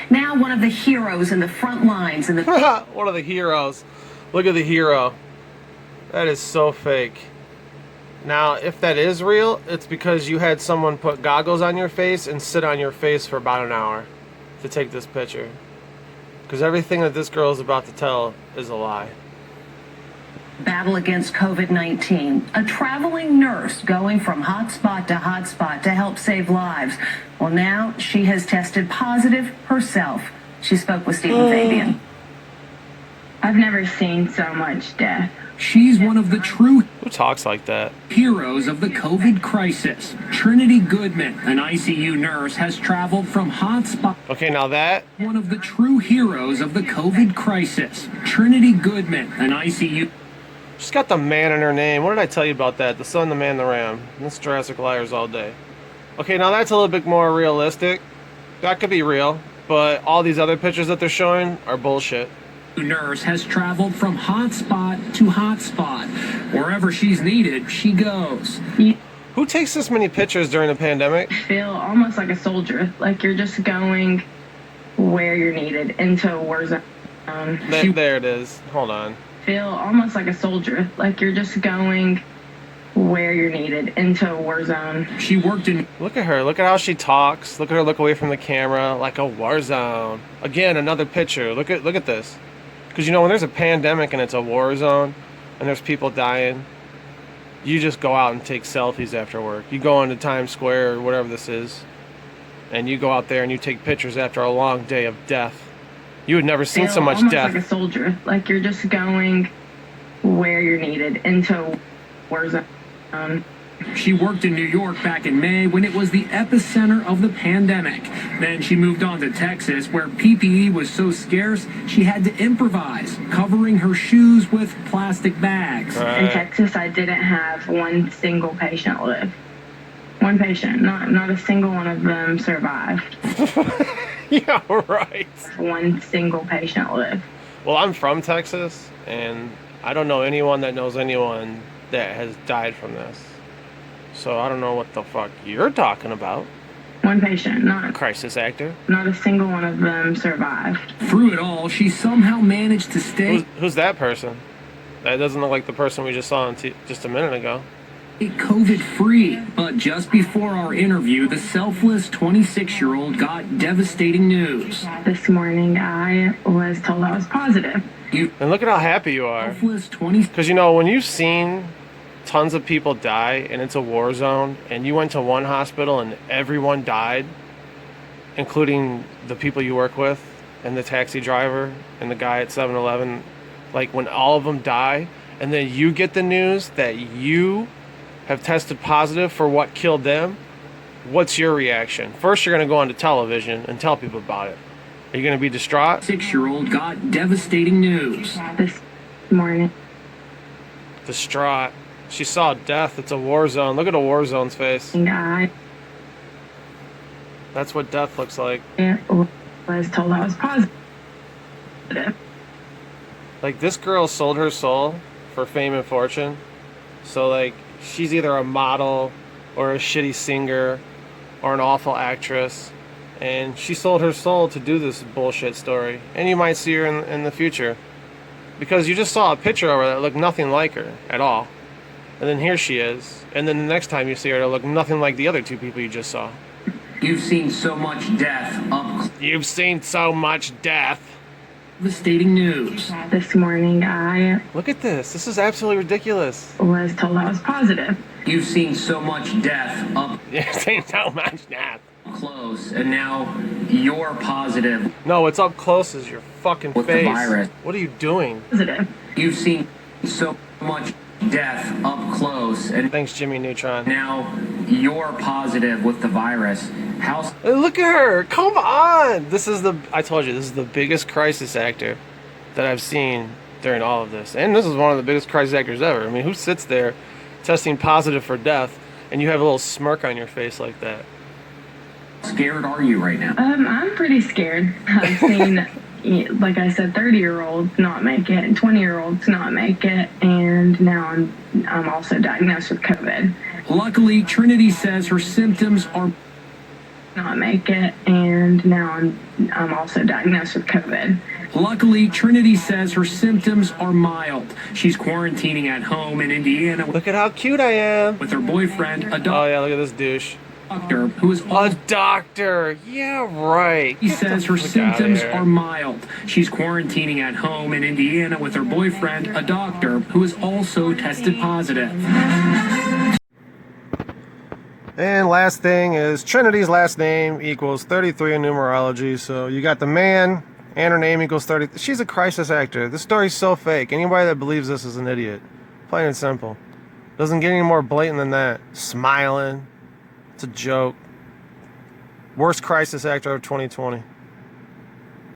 Now one of the heroes in the front lines in the one of the heroes. Look at the hero. That is so fake. Now, if that is real, it's because you had someone put goggles on your face and sit on your face for about an hour to take this picture. Because everything that this girl is about to tell is a lie. battle against COVID-19. A traveling nurse going from hotspot to hotspot to help save lives. Well, now she has tested positive herself. She spoke with Stephen Fabian. I've never seen so much death. She's one of the true Who talks like that? heroes of the COVID crisis. Trinity Goodman, an ICU nurse, has traveled from hotspot. Okay, now that... One of the true heroes of the COVID crisis. Trinity Goodman, an ICU... She's got the man in her name. What did I tell you about that? The sun, the man, the ram. That's Jurassic Liars all day. Okay, now that's a little bit more realistic. That could be real. But all these other pictures that they're showing are bullshit. Nurse has traveled from hotspot to hotspot. Wherever she's needed, she goes. Who takes this many pictures during the pandemic? Feel almost like a soldier, like you're just going where you're needed into a war zone. There it is. Hold on. Feel almost like a soldier, like you're just going where you're needed into a war zone. She worked in... Look at her. Look at how she talks. Look at her look away from the camera like a war zone. Again, another picture. Look at this. Because, you know, when there's a pandemic and it's a war zone and there's people dying, you just go out and take selfies after work. You go into Times Square or whatever this is, and you go out there and you take pictures after a long day of death. You had never seen so much death. Like a soldier, like you're just going where you're needed into a war zone. She worked in New York back in May when it was the epicenter of the pandemic. Then she moved on to Texas, where PPE was so scarce she had to improvise, covering her shoes with plastic bags. In Texas, I didn't have one single patient live. One patient, not a single one of them survived. Yeah, right. One single patient live. Well, I'm from Texas, and I don't know anyone that knows anyone that has died from this. So I don't know what the fuck you're talking about. One patient, not crisis actor. Not a single one of them survived. Through it all, she somehow managed to stay... Who's that person? That doesn't look like the person we just saw just a minute ago. COVID-free. But just before our interview, the selfless 26-year-old got devastating news. This morning, I was told I was positive. And look at how happy you are. Selfless 20... Because, you know, when you've seen tons of people die and it's a war zone and you went to one hospital and everyone died, including the people you work with and the taxi driver and the guy at 7-Eleven, like when all of them die and then you get the news that you have tested positive for what killed them, what's your reaction? First, you're going to go onto television and tell people about it. Are you going to be distraught? 6-year-old got devastating news. This morning. Distraught. She saw death. It's a war zone. Look at a war zone's face. I That's what death looks like. was told I was positive. Like, this girl sold her soul for fame and fortune. So, like, she's either a model or a shitty singer or an awful actress. And she sold her soul to do this bullshit story. And you might see her in the future. Because you just saw a picture of her that looked nothing like her at all. And then here she is. And then the next time you see her, it'll look nothing like the other two people you just saw. You've seen so much death up... You've seen so much death. Devastating news. This morning, I... Look at this. This is absolutely ridiculous. was told I was positive. You've seen so much death up... You've seen so much death. Close, and now you're positive. No, it's up close as your fucking with face. The virus. What are you doing? Positive. You've seen so much death up close, and thanks, Jimmy Neutron. Now you're positive with the virus. How? Look at her! Come on! I told you, this is the biggest crisis actor that I've seen during all of this. And this is one of the biggest crisis actors ever. I mean, who sits there testing positive for death and you have a little smirk on your face like that? Scared are you right now? I'm pretty scared. I've seen, like I said, 30-year-olds not make it, and 20-year-olds not make it, and now I'm also diagnosed with COVID. Luckily, Trinity says her symptoms are not make it, and now I'm also diagnosed with COVID. Luckily, Trinity says her symptoms are mild. She's quarantining at home in Indiana Look at how cute I am. with her boyfriend, a Oh yeah, look at this douche. doctor who is A also. doctor. Yeah, right. He says her Fuck outta symptoms here. are mild. She's quarantining at home in Indiana with her boyfriend, a doctor who is also tested positive. And last thing is Trinity's last name equals 33 in numerology. So you got the man and her name equals 30. She's a crisis actor. This story's so fake. Anybody that believes this is an idiot. Plain and simple. Doesn't get any more blatant than that. Smiling. It's a joke. Worst crisis actor of 2020.